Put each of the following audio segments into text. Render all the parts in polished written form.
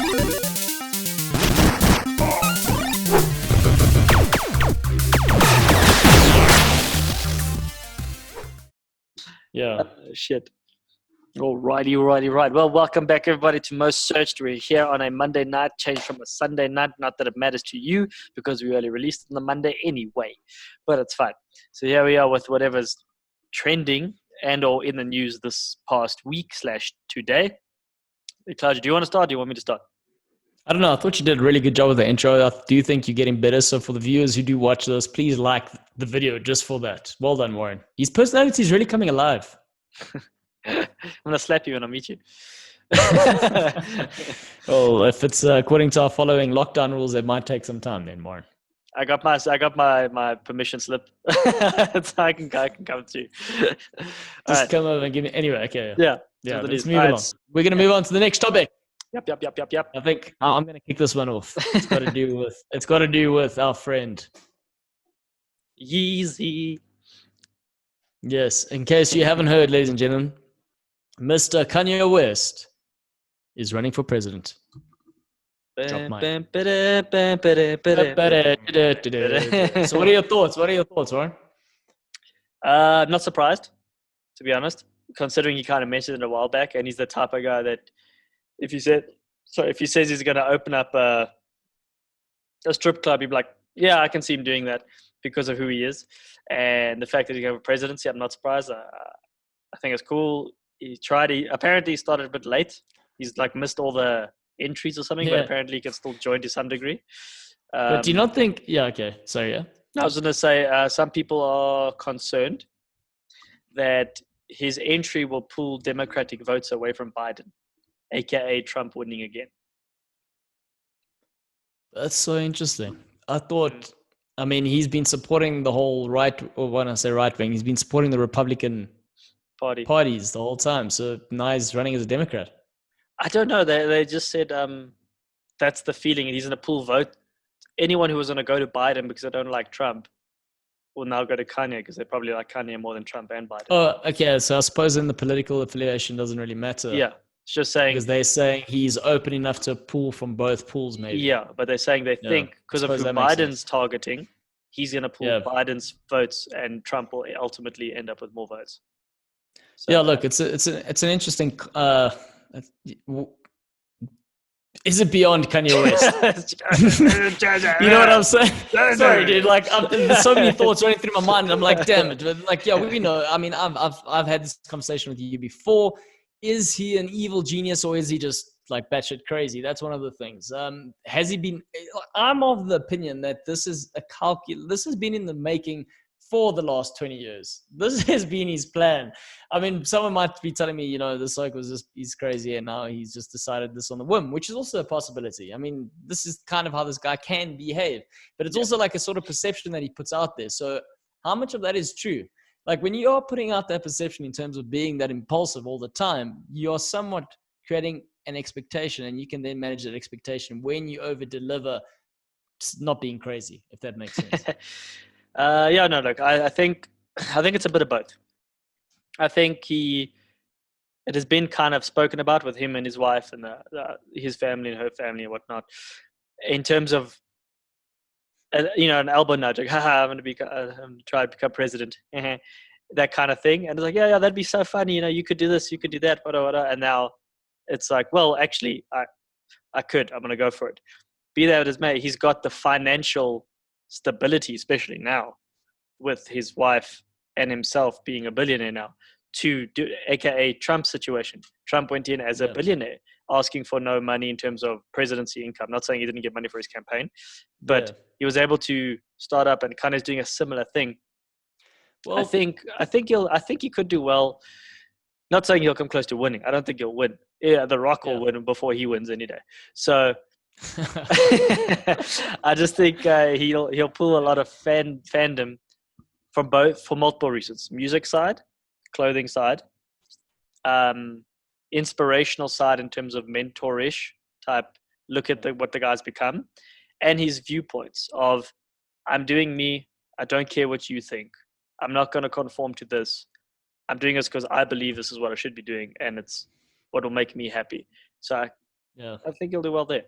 Yeah. Shit. Alrighty, right. Well, welcome back everybody to Most Searched. We're here on a Monday night, changed from a Sunday night. Not that it matters to you because we only released on the Monday anyway, but it's fine. So here we are with whatever's trending and or in the news this past week / today. Claudio, do you want to start? Or do you want me to start? I don't know. I thought you did a really good job with the intro. I do think you're getting better. So for the viewers who do watch this, please like the video just for that. Well done, Warren. His personality is really coming alive. I'm gonna slap you when I meet you. Well, if it's according to our following lockdown rules, it might take some time then, Warren. I got my permission slip. So I can come to. Just come over and give me. Anyway, okay. Yeah. Let's move along. We're gonna move on to the next topic. Yep. I think I'm gonna kick this one off. It's got to do with our friend Yeezy. Yes, in case you haven't heard, ladies and gentlemen, Mr. Kanye West is running for president. So what are your thoughts? Warren? I'm not surprised, to be honest, considering he kind of mentioned it a while back, and he's the type of guy that if he says he's going to open up a strip club, he'd be like, yeah, I can see him doing that because of who he is. And the fact that he's going for presidency, I'm not surprised. I think it's cool. He apparently started a bit late. He's like missed all the entries or something, but apparently he can still join to some degree. But do you not think, sorry, yeah? I was going to say some people are concerned that his entry will pull Democratic votes away from Biden, aka Trump winning again. That's so interesting. He's been supporting the whole right, or when I say right wing, he's been supporting the Republican parties the whole time. So now he's running as a Democrat. I don't know. They just said that's the feeling. He's going to pull vote. Anyone who was going to go to Biden because they don't like Trump will now go to Kanye because they probably like Kanye more than Trump and Biden. Oh, okay. So I suppose then the political affiliation doesn't really matter. Yeah. It's just saying because they're saying he's open enough to pull from both pools, maybe. Yeah, but they're saying they think because of who Biden's targeting, he's going to pull Biden's votes, and Trump will ultimately end up with more votes. So, look, it's an interesting. Is it beyond Kanye West? You know what I'm saying? Sorry, dude. Like, there's so many thoughts running through my mind, and I'm like, damn it. But like, we know. I mean, I've had this conversation with you before. Is he an evil genius or is he just like batshit crazy? That's one of the things. Has he been? I'm of the opinion that this is this has been in the making for the last 20 years. This has been his plan. I mean, someone might be telling me, this like he's crazy and now he's just decided this on the whim, which is also a possibility. I mean, this is kind of how this guy can behave, but it's also like a sort of perception that he puts out there. So how much of that is true? Like when you are putting out that perception in terms of being that impulsive all the time, you're somewhat creating an expectation, and you can then manage that expectation when you over deliver, not being crazy, if that makes sense. Look, I think it's a bit of both. I think it has been kind of spoken about with him and his wife and his family and her family and whatnot, in terms of an elbow nudge, like, haha, I'm going to try to become president, that kind of thing. And it's like, yeah, that'd be so funny. You could do this, you could do that, whatever. And now it's like, well, actually, I'm going to go for it. Be that as may, he's got the financial stability, especially now, with his wife and himself being a billionaire now, to do, aka Trump's situation. Trump went in as a billionaire, asking for no money in terms of presidency income. Not saying he didn't get money for his campaign, but he was able to start up and kind of doing a similar thing. Well, I think he could do well. Not saying he'll come close to winning. I don't think he'll win. Yeah, The Rock will win before he wins any day. So I just think he'll pull a lot of fandom for multiple reasons: music side, clothing side, inspirational side in terms of mentorish type. Look at what the guy's become, and his viewpoints of, I'm doing me. I don't care what you think. I'm not going to conform to this. I'm doing this because I believe this is what I should be doing, and it's what will make me happy. So Yeah. I think he'll do well there.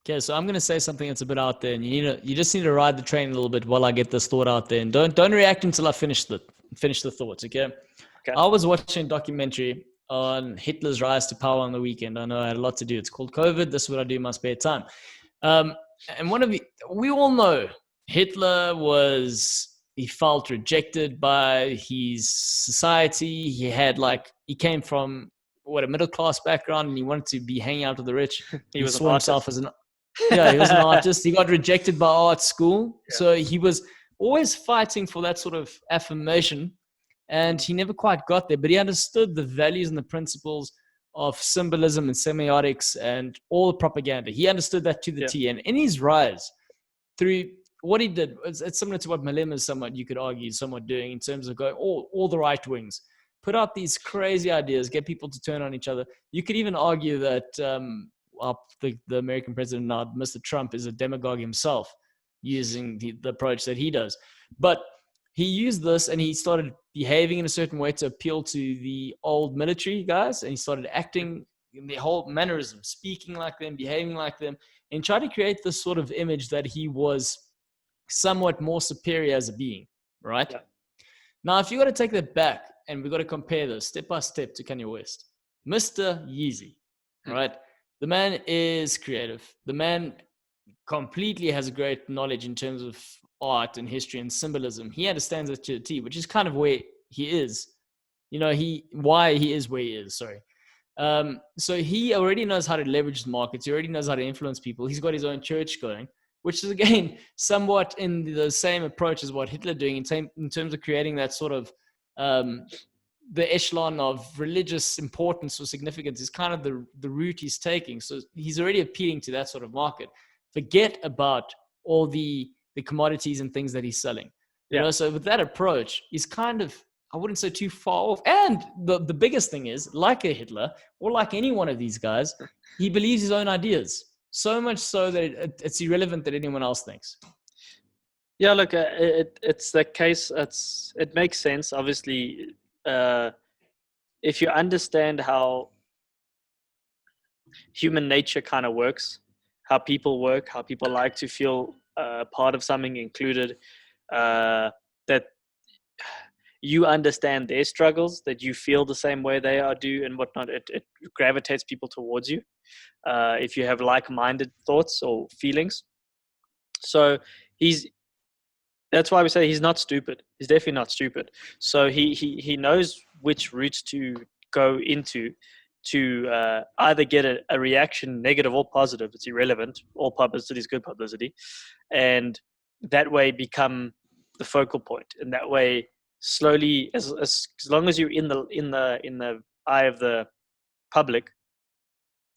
Okay, so I'm going to say something that's a bit out there, and you just need to ride the train a little bit while I get this thought out there, and don't react until I finish the thoughts. Okay. Okay. I was watching a documentary on Hitler's rise to power on the weekend. I know I had a lot to do. It's called COVID. This is what I do in my spare time. And we all know Hitler he felt rejected by his society. He came from a middle class background, and he wanted to be hanging out with the rich. He was saw himself as he was an artist. He got rejected by art school. Yeah. So he was always fighting for that sort of affirmation, and he never quite got there, but he understood the values and the principles of symbolism and semiotics and all the propaganda. He understood that to the T. And in his rise, through what he did, it's similar to what Malema is you could argue, somewhat doing in terms of going all the right wings, put out these crazy ideas, get people to turn on each other. You could even argue that the American president now, Mr. Trump, is a demagogue himself, using the approach that he does. But he used this, and he started behaving in a certain way to appeal to the old military guys, and he started acting in the whole mannerism, speaking like them, behaving like them, and tried to create this sort of image that he was somewhat more superior as a being, right? Yeah. Now, if you got to take that back, and we've got to compare this step by step to Kanye West, Mr. Yeezy, right? The man is creative. The man completely has a great knowledge in terms of art and history and symbolism. He understands it to the T, which is kind of where he is. Why he is where he is. Sorry. So he already knows how to leverage the markets. He already knows how to influence people. He's got his own church going, which is again somewhat in the same approach as what Hitler doing in terms of creating that sort of the echelon of religious importance or significance is kind of the route he's taking. So he's already appealing to that sort of market. Forget about all the commodities and things that he's selling. So with that approach, he's kind of, I wouldn't say too far off. And the biggest thing is, like a Hitler or like any one of these guys, he believes his own ideas. So much so that it's irrelevant that anyone else thinks. Yeah, look, it's the case. It makes sense. Obviously, if you understand how human nature kind of works, how people work, how people like to feel part of something, included, that you understand their struggles, that you feel the same way they do and whatnot, it gravitates people towards you. If you have like-minded thoughts or feelings. So that's why we say he's not stupid. He's definitely not stupid. So he knows which routes to go into to either get a reaction, negative or positive. It's irrelevant. All publicity is good publicity. And that way become the focal point. And that way, slowly, as long as you're in the eye of the public,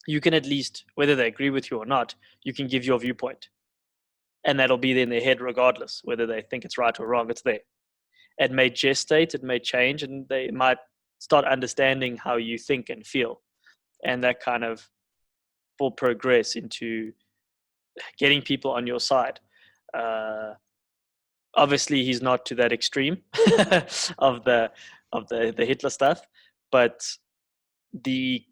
you can at least, whether they agree with you or not, you can give your viewpoint. And that'll be in their head regardless, whether they think it's right or wrong, it's there. It may gestate, it may change, and they might start understanding how you think and feel. And that kind of will progress into getting people on your side. Obviously, he's not to that extreme of the Hitler stuff, but the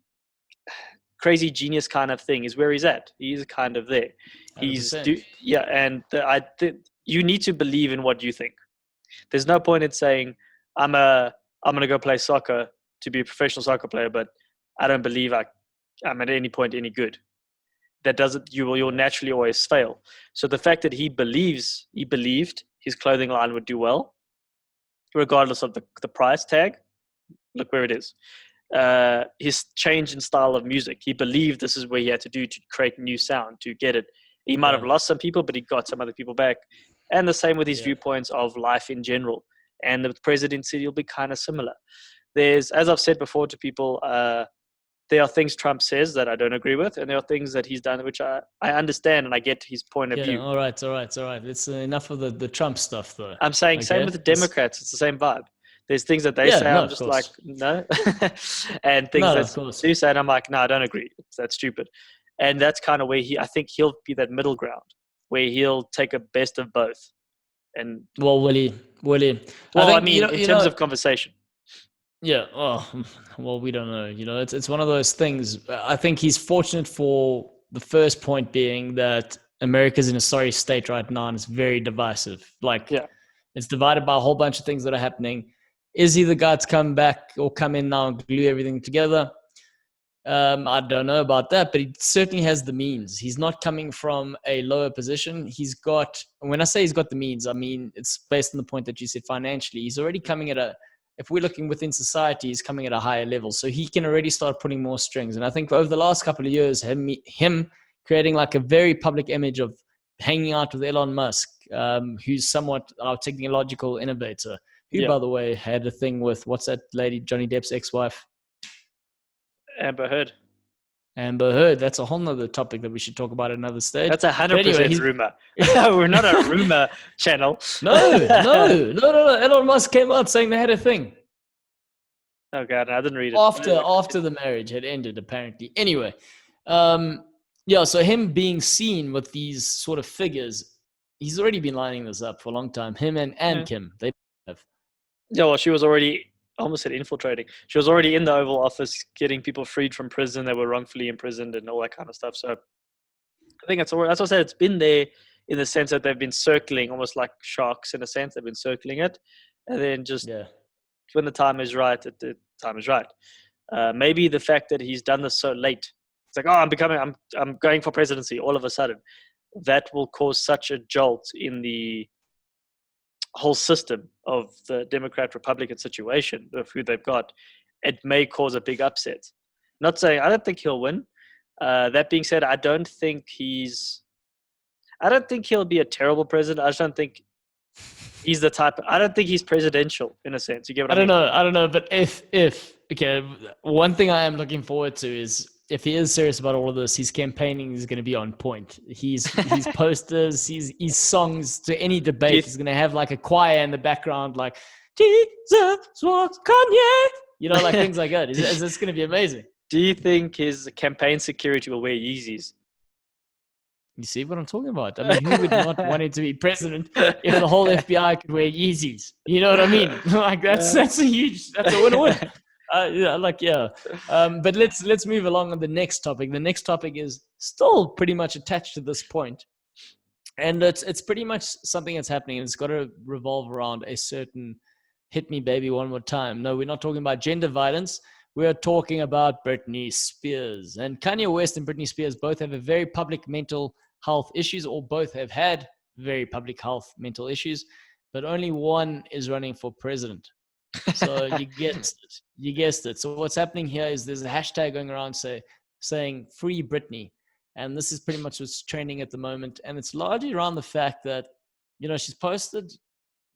crazy genius kind of thing is where he's at. He's kind of there. And you need to believe in what you think. There's no point in saying I'm going to go play soccer to be a professional soccer player, but I don't believe I'm at any point any good. That doesn't. You'll naturally always fail. So the fact that he believed his clothing line would do well, regardless of the price tag. Look where it is. His change in style of music. He believed this is where he had to do to create new sound, to get it. He might have lost some people, but he got some other people back. And the same with his viewpoints of life in general. And the presidency will be kind of similar. As I've said before to people, there are things Trump says that I don't agree with, and there are things that he's done which I understand and I get his point of view. All right. It's enough of the Trump stuff, though. I'm saying same with the Democrats. It's the same vibe. There's things that they say, I'm just like, no. And things that they say, and I'm like, no, I don't agree. That's stupid. And that's kind of where I think he'll be that middle ground, where he'll take a best of both. And will he? Well, I mean, in terms of conversation. Yeah. Oh, well, we don't know. It's one of those things. I think he's fortunate for the first point being that America's in a sorry state right now, and it's very divisive. Like, Yeah. it's divided by a whole bunch of things that are happening. Is he the guy to come back or come in now and glue everything together? I don't know about that, but he certainly has the means. He's not coming from a lower position. He's got, when I say he's got the means, I mean, it's based on the point that you said financially. He's already coming at if we're looking within society, he's coming at a higher level. So he can already start putting more strings. And I think over the last couple of years, him creating like a very public image of hanging out with Elon Musk, who's somewhat our technological innovator, who, Yeah. by the way, had a thing with, what's that lady, Johnny Depp's ex-wife? Amber Heard. Amber Heard. That's a whole nother topic that we should talk about at another stage. That's But anyway, 100% rumor. We're not a rumor channel. no. Elon Musk came out saying they had a thing Oh God, I didn't read it. after the marriage had ended, apparently. Anyway, yeah. So him being seen with these sort of figures, he's already been lining this up for a long time. Him and Yeah. Kim, they have. Yeah, well, she was already, I almost said infiltrating. She was already in the Oval Office, getting people freed from prison that were wrongfully imprisoned and all that kind of stuff. So I think that's what I said. It's been there in the sense that they've been circling, almost like sharks in a sense. They've been circling it, and then just Yeah. when the time is right, the time is right. Maybe the fact that he's done this so late, it's like, oh, I'm going for presidency all of a sudden. That will cause such a jolt in the whole system of the Democrat Republican situation of who they've got. It may cause a big upset. Not saying I don't think he'll win. That being said, I don't think he'll be a terrible president. I just don't think he's the type. I don't think he's presidential in a sense. You get what I mean? I don't know. But if okay, one thing I am looking forward to is if he is serious about all of this, his campaigning is going to be on point. His posters, his songs to any debate is going to have like a choir in the background, like Jesus was Kanye, like things like that. It's going to be amazing. Do you think his campaign security will wear Yeezys? You see what I'm talking about? I mean, who would not want him to be president if the whole FBI could wear Yeezys? You know what I mean? Like that's a win-win. Yeah. But let's move along on the next topic. The next topic is still pretty much attached to this point, and it's pretty much something that's happening. And it's got to revolve around a certain "hit me, baby, one more time." No, we're not talking about gender violence. We're talking about Britney Spears. And Kanye West and Britney Spears both have a very public mental health issues, or both have had very public health mental issues, but only one is running for president. So you guessed it. So what's happening here is there's a hashtag going around saying free Britney. And this is pretty much what's trending at the moment. And it's largely around the fact that, she's posted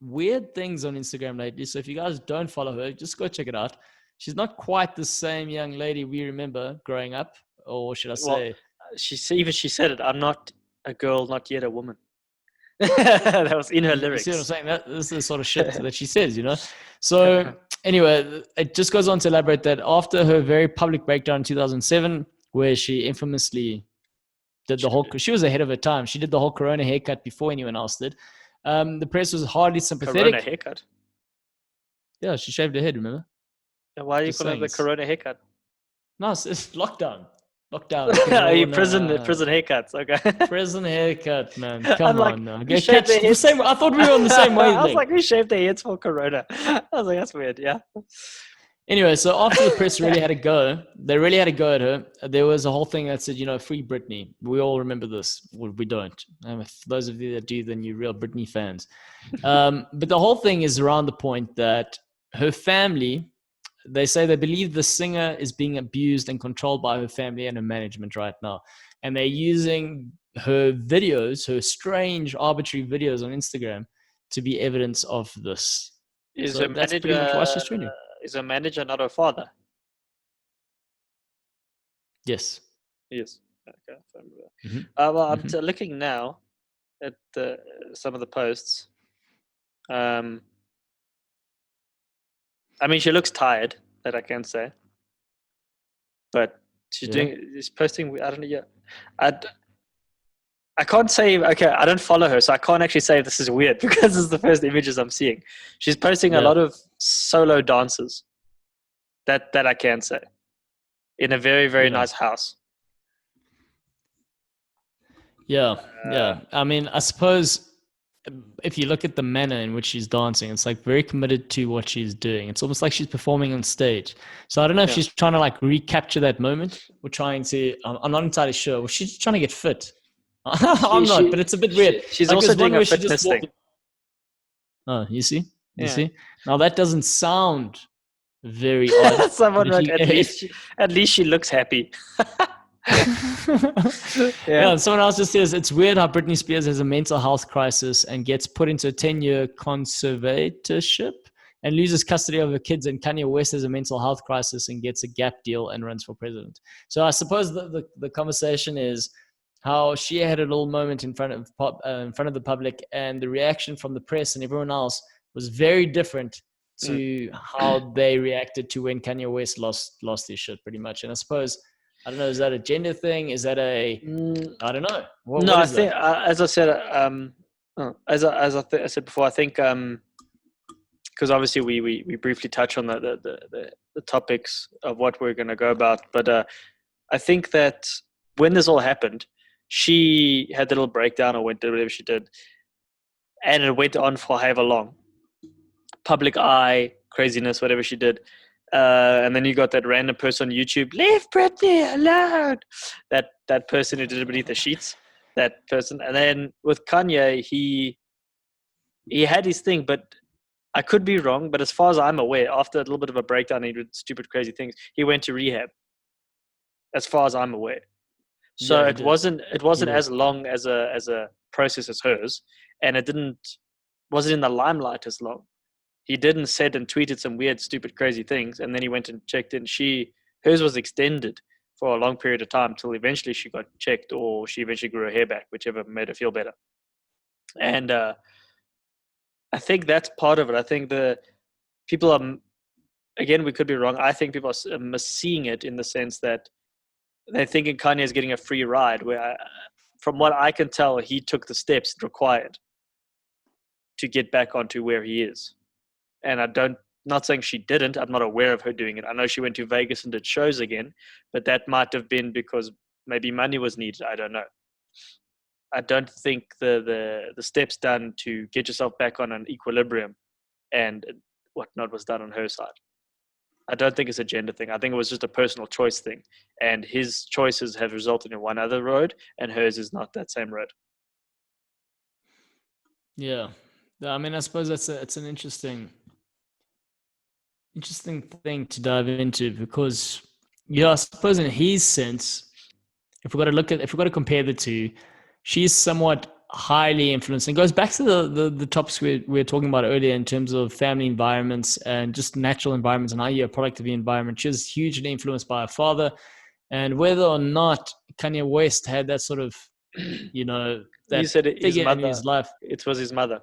weird things on Instagram lately. So if you guys don't follow her, just go check it out. She's not quite the same young lady we remember growing up, or should I say? Well, she said it. I'm not a girl, not yet a woman. That was in her lyrics. You see what I'm saying? This is the sort of shit that she says, So anyway, it just goes on to elaborate that after her very public breakdown in 2007, where she infamously did she was ahead of her time. She did the whole Corona haircut before anyone else did. The press was hardly sympathetic. Corona haircut? Yeah, she shaved her head, remember? Why are you calling it the Corona haircut? No, it's lockdown. Prison haircuts. Okay. Prison haircut, man. Come on now. I thought we were on the same wavelength. I was like, we shaved their heads for Corona. I was like, that's weird. Yeah. Anyway, so after the press really had a go, they really had a go at her. There was a whole thing that said, free Britney. We all remember this. Well, we don't. Those of you that do, then you're real Britney fans. But the whole thing is around the point that her family, they say they believe the singer is being abused and controlled by her family and her management right now. And they're using her videos, her strange, arbitrary videos on Instagram to be evidence of this. That's pretty much why she's trending. Is her manager not her father? Yes. Yes. Okay. Mm-hmm. Well, I'm looking now at some of the posts. I mean, she looks tired, that I can say. But she's posting, I don't know, I can't say, okay, I don't follow her, so I can't actually say this is weird because this is the first images I'm seeing. She's posting a lot of solo dances. That I can say. In a very, very Yeah. nice house. Yeah. Yeah. I mean, I suppose if you look at the manner in which she's dancing, it's like very committed to what she's doing. It's almost like she's performing on stage. So I don't know if Yeah. she's trying to like recapture that moment or trying to, I'm not entirely sure. Well, she's trying to get fit. I'm not, but it's a bit weird. She's Like also there's one doing a where she just fitness walked. thing. Oh, you see? You Yeah. see? Now that doesn't sound very odd. Someone But if like you, if, at least she looks happy. yeah, Yeah. and someone else just says it's weird how Britney Spears has a mental health crisis and gets put into a 10-year conservatorship and loses custody of her kids, and Kanye West has a mental health crisis and gets a gap deal and runs for president. So I suppose the conversation is how she had a little moment in front of the public, and the reaction from the press and everyone else was very different Mm. to how they reacted to when Kanye West lost his shit, pretty much. And I suppose, I don't know, is that a gender thing? Is that I don't know. No, What I is think, that? as I said, I said before, I think, because obviously we briefly touch on the topics of what we're going to go about, but I think that when this all happened, she had a little breakdown or went to whatever she did, and it went on for however long. Public eye, craziness, whatever she did. And then you got that random person on YouTube, leave Britney alone. That person who did it beneath the sheets, that person. And then with Kanye, he had his thing, but I could be wrong. But as far as I'm aware, after a little bit of a breakdown, he did stupid, crazy things. He went to rehab. As far as I'm aware, so Yeah, he it did. He wasn't did. as long as a process as hers, and it wasn't in the limelight as long. He didn't said and tweeted some weird, stupid, crazy things, and then he went and checked in. Hers was extended for a long period of time till eventually she got checked, or she eventually grew her hair back, whichever made her feel better. And I think that's part of it. I think the people are, again, we could be wrong. I think people are seeing it in the sense that they're thinking Kanye is getting a free ride. Where, from what I can tell, he took the steps required to get back onto where he is. And not saying she didn't. I'm not aware of her doing it. I know she went to Vegas and did shows again, but that might have been because maybe money was needed. I don't know. I don't think the steps done to get yourself back on an equilibrium and whatnot was done on her side. I don't think it's a gender thing. I think it was just a personal choice thing, and his choices have resulted in one other road, and hers is not that same road. Yeah. I mean, I suppose it's an interesting thing to dive into, because yeah, I suppose in his sense, if we've got to compare the two, she's somewhat highly influenced, and goes back to the topics we were talking about earlier in terms of family environments and just natural environments and how you're a product of the environment. She was hugely influenced by her father, and whether or not Kanye West had that sort of, You that said his figure in mother. his life, It was his mother.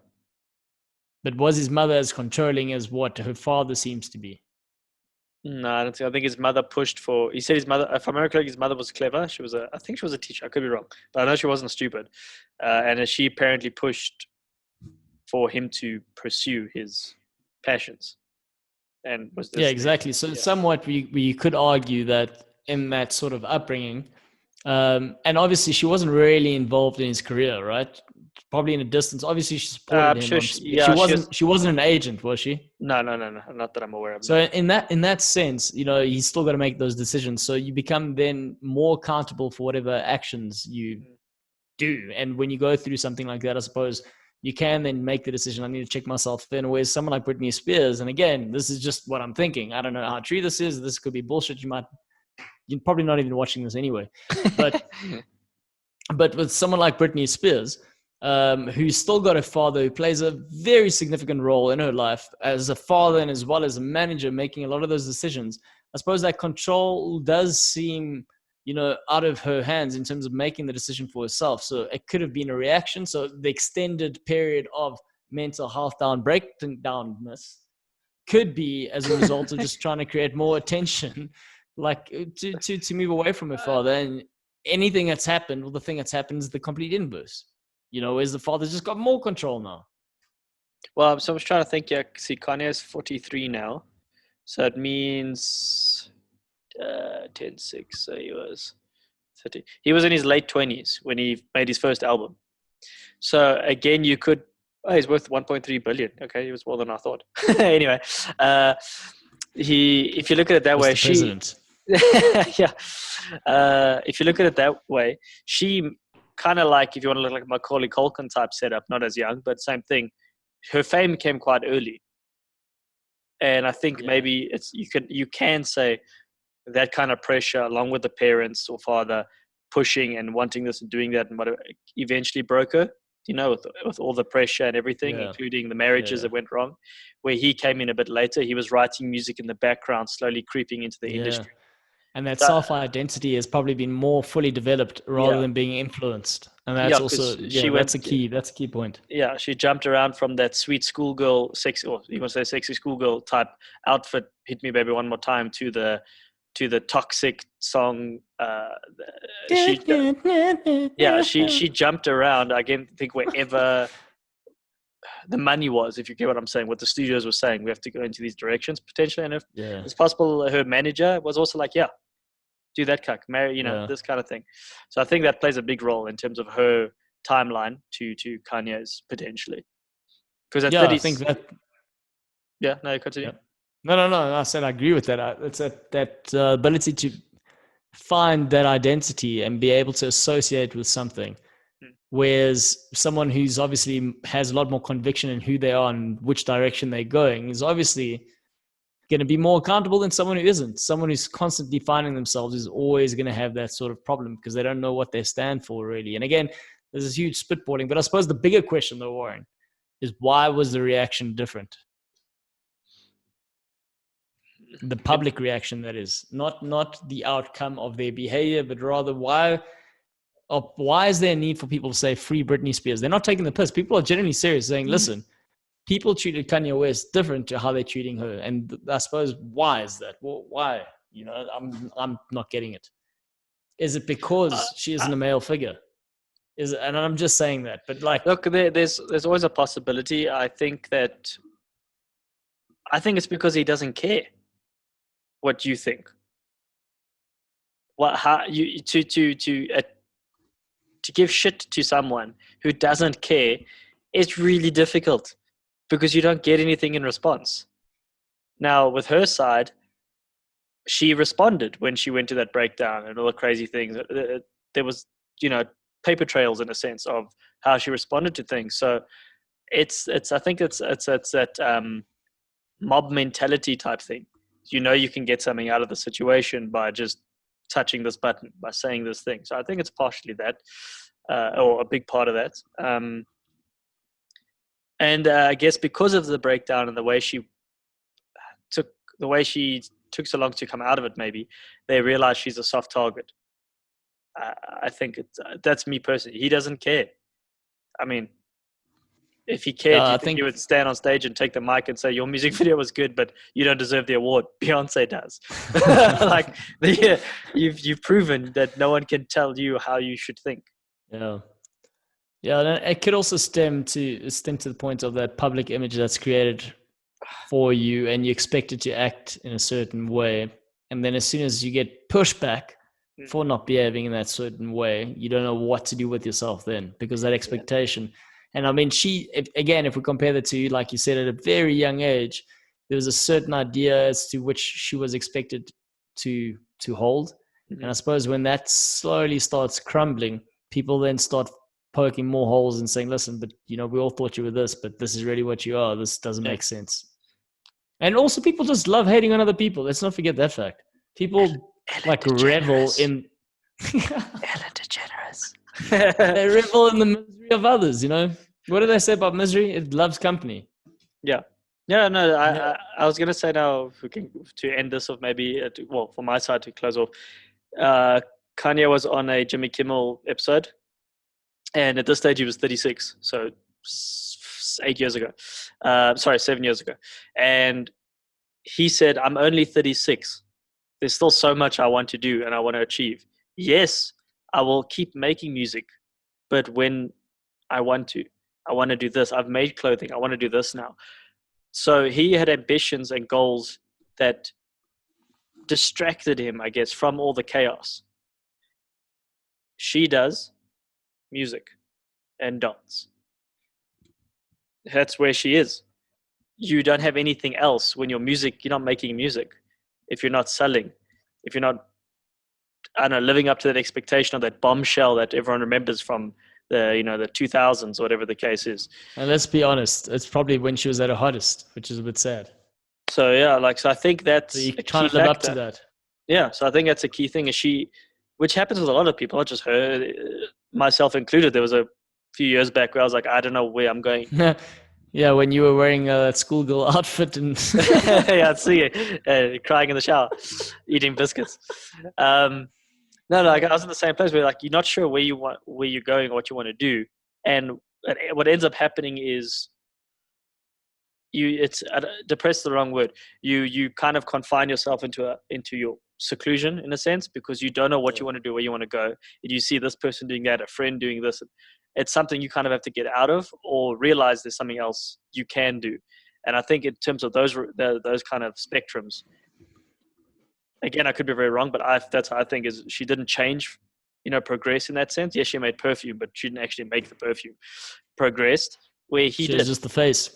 but was his mother as controlling as what her father seems to be? No, I don't think. I think his mother pushed for. He said his mother. If I remember correctly, his mother was clever. I think she was a teacher. I could be wrong, but I know she wasn't stupid. And she apparently pushed for him to pursue his passions, and was Yeah, this. exactly. So somewhat we could argue that in that sort of upbringing, and obviously she wasn't really involved in his career, right? Probably in a distance. Obviously she supported I'm him sure. on. She She was. wasn't an agent, was she? No, no, no, no. Not that I'm aware of. So No. in that sense, he's still got to make those decisions. So you become then more accountable for whatever actions you do. And when you go through something like that, I suppose you can then make the decision, I need to check myself in. Whereas someone like Britney Spears, and again, this is just what I'm thinking. I don't know how true this is. This could be bullshit. You're probably not even watching this anyway. But but with someone like Britney Spears, who's still got a father who plays a very significant role in her life as a father and as well as a manager, making a lot of those decisions, I suppose that control does seem, out of her hands in terms of making the decision for herself. So it could have been a reaction. So the extended period of mental health breakdownness could be as a result of just trying to create more attention, like to move away from her father. And anything that's happened, well, the thing that's happened is the complete inverse. Is the father's just got more control now. Well, so I was trying to think. Yeah, see, Kanye's 43 now. So it means 10, 6. So he was 30. He was in his late 20s when he made his first album. So again, you could. Oh, he's worth 1.3 billion. Okay, he was more than I thought. Anyway, if you look at it that way, Mr. President. yeah. If you look at it that way, she kind of like, if you want to look like Macaulay Culkin type setup, not as young, but same thing. Her fame came quite early, and I think maybe you can say that kind of pressure, along with the parents or father pushing and wanting this and doing that, and whatever, eventually broke her. With all the pressure and everything, including the marriages that went wrong, where he came in a bit later. He was writing music in the background, slowly creeping into the industry. And that self-identity has probably been more fully developed rather than being influenced. And that's also, that's a key point. Yeah, she jumped around from that sweet schoolgirl, sexy schoolgirl type outfit, Hit Me Baby One More Time, to the toxic song. She jumped around. I think wherever the money was, if you get what I'm saying, what the studios were saying, we have to go into these directions potentially. And if it's possible, her manager was also like, do that cuck, marry, this kind of thing. So I think that plays a big role in terms of her timeline to Kanye's potentially. Because at 30, I think that. Yeah, no, continue. No. I said I agree with that. It's that ability to find that identity and be able to associate with something. Whereas someone who's obviously has a lot more conviction in who they are and which direction they're going is obviously going to be more accountable than someone who isn't. Someone who's constantly finding themselves is always going to have that sort of problem because they don't know what they stand for, really. And again, there's this huge spitballing. But I suppose the bigger question, though, Warren, is why was the reaction different? The public reaction, that is, not the outcome of their behavior, but rather why is there a need for people to say free Britney Spears? They're not taking the piss. People are genuinely serious, saying, listen, people treated Kanye West different to how they're treating her. And I suppose, why is that? Well, why? I'm not getting it. Is it because she isn't a male figure? And I'm just saying that. But look, there's always a possibility. I think it's because he doesn't care what you think. To give shit to someone who doesn't care is really difficult because you don't get anything in response. Now, with her side, she responded when she went to that breakdown and all the crazy things. There was, paper trails in a sense of how she responded to things. So I think it's that mob mentality type thing. You can get something out of the situation by just touching this button, by saying this thing. So I think it's partially that, or a big part of that. And I guess because of the breakdown and the way she took so long to come out of it, maybe they realize she's a soft target. I think that's me personally. He doesn't care. I mean, if he cared, do you think he would stand on stage and take the mic and say, your music video was good, but you don't deserve the award? Beyonce does. You've proven that no one can tell you how you should think. Yeah. It could also stem to the point of that public image that's created for you, and you expect it to act in a certain way. And then as soon as you get pushback for not behaving in that certain way, you don't know what to do with yourself then, because that expectation. And I mean, if we compare the two, like you said, at a very young age, there was a certain idea as to which she was expected to hold. And I suppose when that slowly starts crumbling, people then start poking more holes and saying, listen, but we all thought you were this, but this is really what you are. This doesn't make sense. And also, people just love hating on other people. Let's not forget that fact. People revel in Ellen DeGeneres. they revel in the misery of others. What do they say about misery? It loves company. I was gonna say now, if we can, to end this off, maybe for my side to close off, Kanye was on a Jimmy Kimmel episode, and at this stage he was 36, so 7 years ago, and he said, I'm only 36. There's still so much I want to do and I want to achieve. Yes, I will keep making music, but when I want to do this. I've made clothing. I want to do this now. So he had ambitions and goals that distracted him, I guess, from all the chaos. She does music and dance. That's where she is. You don't have anything else when you're not making music. If you're not selling, if you're not, I don't know, living up to that expectation of that bombshell that everyone remembers from the 2000s, whatever the case is. And let's be honest, it's probably when she was at her hottest, which is a bit sad. So yeah, so I think that's so you're a trying key to live factor. up to that. Yeah, so I think that's a key thing. Which happens with a lot of people, not just her, myself included. There was a few years back where I was like, I don't know where I'm going. Yeah, when you were wearing that schoolgirl outfit and yeah, I'd see you crying in the shower, eating biscuits. No, like I was in the same place where like you're not sure where you're going or what you want to do, and what ends up happening is it's depressed the wrong word. You kind of confine yourself into your seclusion in a sense, because you don't know what you want to do, where you want to go, and you see this person doing that, a friend doing this. It's something you kind of have to get out of, or realize there's something else you can do. And I think in terms of those kind of spectrums, again, I could be very wrong, but that's how I think is she didn't change, progress in that sense. Yes, she made perfume, but she didn't actually make the perfume. Progressed where he did. was just the face.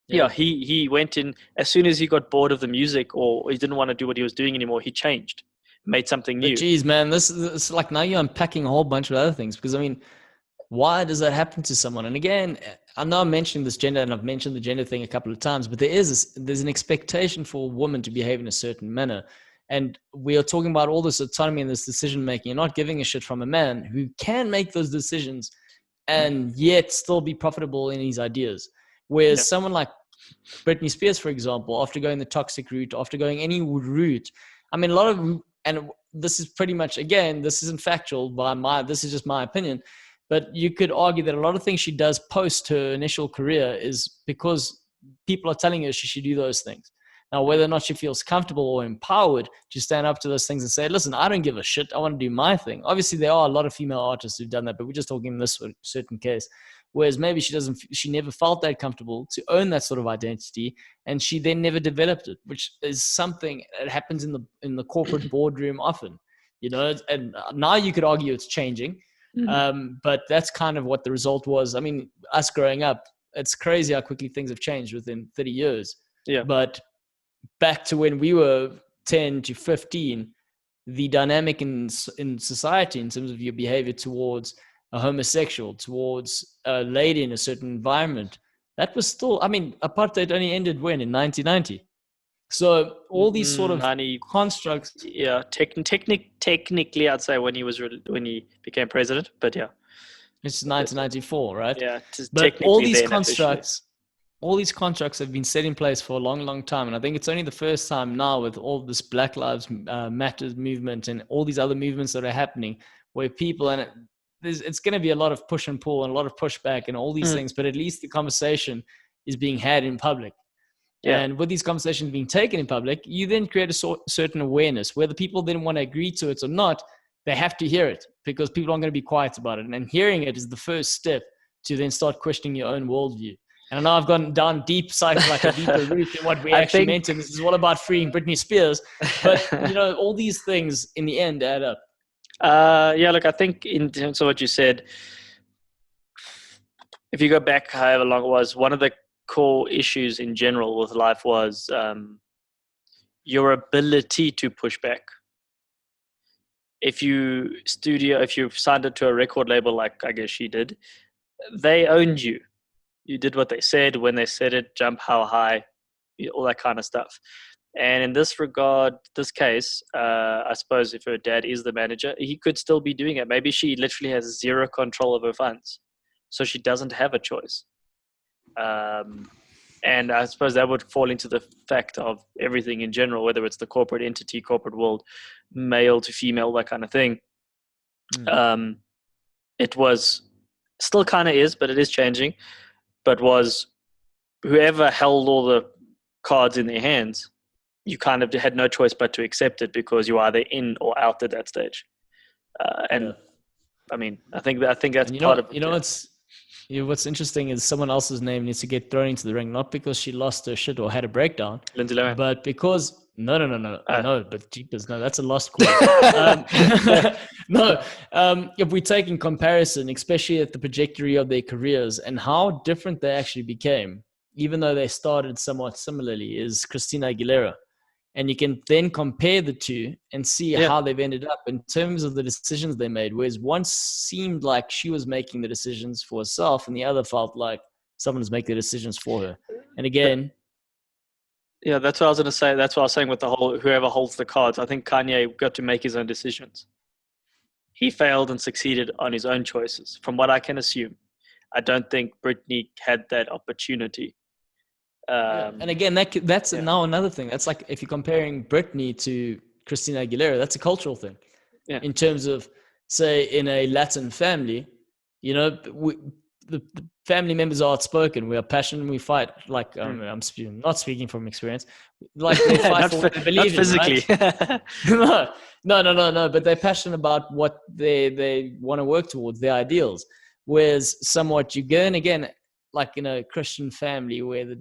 Yeah, he went in as soon as he got bored of the music, or he didn't want to do what he was doing anymore. He changed, made something new. But geez, man, this is like now you're unpacking a whole bunch of other things, because I mean, why does that happen to someone? And again, I know I'm mentioning this gender, and I've mentioned the gender thing a couple of times, but there's an expectation for a woman to behave in a certain manner. And we are talking about all this autonomy and this decision making. You're not giving a shit from a man who can make those decisions and yet still be profitable in his ideas. Whereas someone like Britney Spears, for example, after going the toxic route, after going any route, I mean, and this is pretty much, again, this isn't factual this is just my opinion, but you could argue that a lot of things she does post her initial career is because people are telling her she should do those things. Now, whether or not she feels comfortable or empowered to stand up to those things and say, listen, I don't give a shit. I want to do my thing. Obviously, there are a lot of female artists who've done that, but we're just talking in this certain case. Whereas maybe she never felt that comfortable to own that sort of identity, and she then never developed it, which is something that happens in the corporate boardroom often, and now you could argue it's changing. But that's kind of what the result was. I mean, us growing up, it's crazy how quickly things have changed within 30 years. Yeah. But back to when we were 10 to 15, the dynamic in society in terms of your behavior towards a homosexual, towards a lady in a certain environment, that was still, I mean, apartheid only ended when? In 1990. So all these sort of constructs. Yeah, technically, I'd say when he became president, but yeah. It's 1994, right? Yeah, but all these constructs have been set in place for a long, long time. And I think it's only the first time now with all this Black Lives Matter movement and all these other movements that are happening where people, and it's going to be a lot of push and pull and a lot of pushback and all these things, but at least the conversation is being had in public. Yeah. And with these conversations being taken in public, you then create a certain awareness. Whether people then want to agree to it or not, they have to hear it because people aren't going to be quiet about it. And hearing it is the first step to then start questioning your own worldview. And I know I've gone down deep side, like a deeper route than what we actually meant. And this is all about freeing Britney Spears. But, all these things in the end add up. Look, I think in terms of what you said, if you go back however long it was, one of the core issues in general with life was your ability to push back. If you signed it to a record label like I guess she did, they owned you. You did what they said, when they said it, jump how high, all that kind of stuff. And in this regard, this case, I suppose if her dad is the manager, he could still be doing it. Maybe she literally has zero control of her funds, so she doesn't have a choice. And I suppose that would fall into the fact of everything in general, whether it's the corporate entity, corporate world, male to female, that kind of thing. It was still kind of is, but it is changing. But was whoever held all the cards in their hands, you kind of had no choice but to accept it because you are either in or out at that stage. I mean, I think that's part of it. What's interesting is someone else's name needs to get thrown into the ring, not because she lost her shit or had a breakdown, Lindsay Lohan. but because No, but jeepers, no, that's a lost cause. No, if we take in comparison, especially at the trajectory of their careers and how different they actually became, even though they started somewhat similarly, is Christina Aguilera. And you can then compare the two and see how they've ended up in terms of the decisions they made. Whereas one seemed like she was making the decisions for herself, and the other felt like someone's making the decisions for her. And again, yeah, that's what I was going to say. That's what I was saying with the whole whoever holds the cards. I think Kanye got to make his own decisions. He failed and succeeded on his own choices, from what I can assume. I don't think Britney had that opportunity. And again, that's now another thing. That's like if you're comparing Britney to Christina Aguilera, that's a cultural thing. Yeah. In terms of, say, in a Latin family, the family members are outspoken. We are passionate. We fight. Like I'm not speaking from experience. Like they fight for what they believe not physically. In, right? No. But they're passionate about what they want to work towards, their ideals. Whereas somewhat you go, and again, like in a Christian family where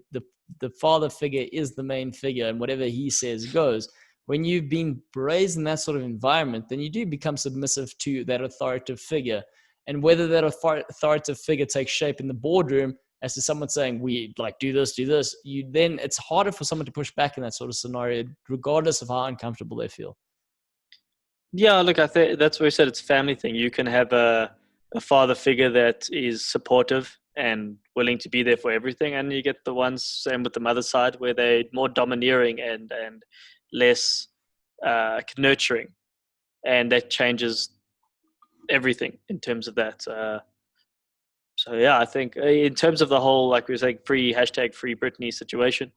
the father figure is the main figure and whatever he says goes. When you've been raised in that sort of environment, then you do become submissive to that authoritative figure. And whether that authoritative figure takes shape in the boardroom as to someone saying, we like do this, then it's harder for someone to push back in that sort of scenario, regardless of how uncomfortable they feel. Yeah, look, I think that's where we said it's a family thing. You can have a father figure that is supportive and willing to be there for everything, and you get the ones, same with the mother side, where they're more domineering and less nurturing, and that changes everything in terms of that. So yeah, I think in terms of the whole, like we were saying, free Britney situation,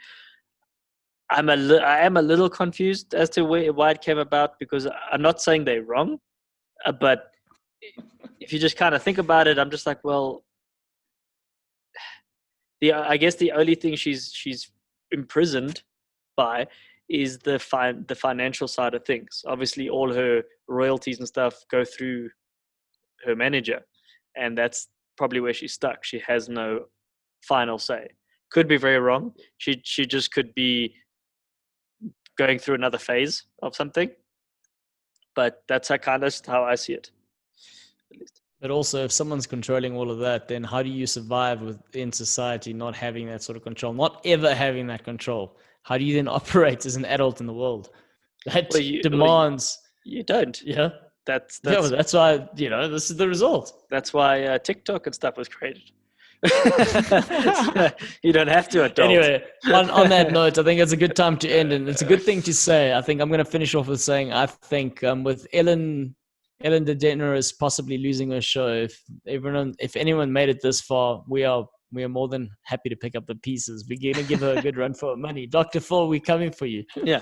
I am a little confused as to why it came about, because I'm not saying they're wrong, but if you just kind of think about it, I'm just like, well, I guess the only thing she's imprisoned by is the financial side of things. Obviously, all her royalties and stuff go through her manager, and that's probably where she's stuck. She has no final say. Could be very wrong. She just could be going through another phase of something, but that's how I see it, at least. But also, if someone's controlling all of that, then how do you survive within society not having that sort of control, not ever having that control? How do you then operate as an adult in the world? That demands. You don't. Yeah. That's why, this is the result. That's why TikTok and stuff was created. You don't have to adult. Anyway, on that note, I think it's a good time to end, and it's a good thing to say. I think I'm going to finish off with saying, I think with Ellen DeGeneres possibly losing her show, if anyone made it this far, we are more than happy to pick up the pieces. We're going to give her a good run for her money. Dr. Phil, we're coming for you. Yeah.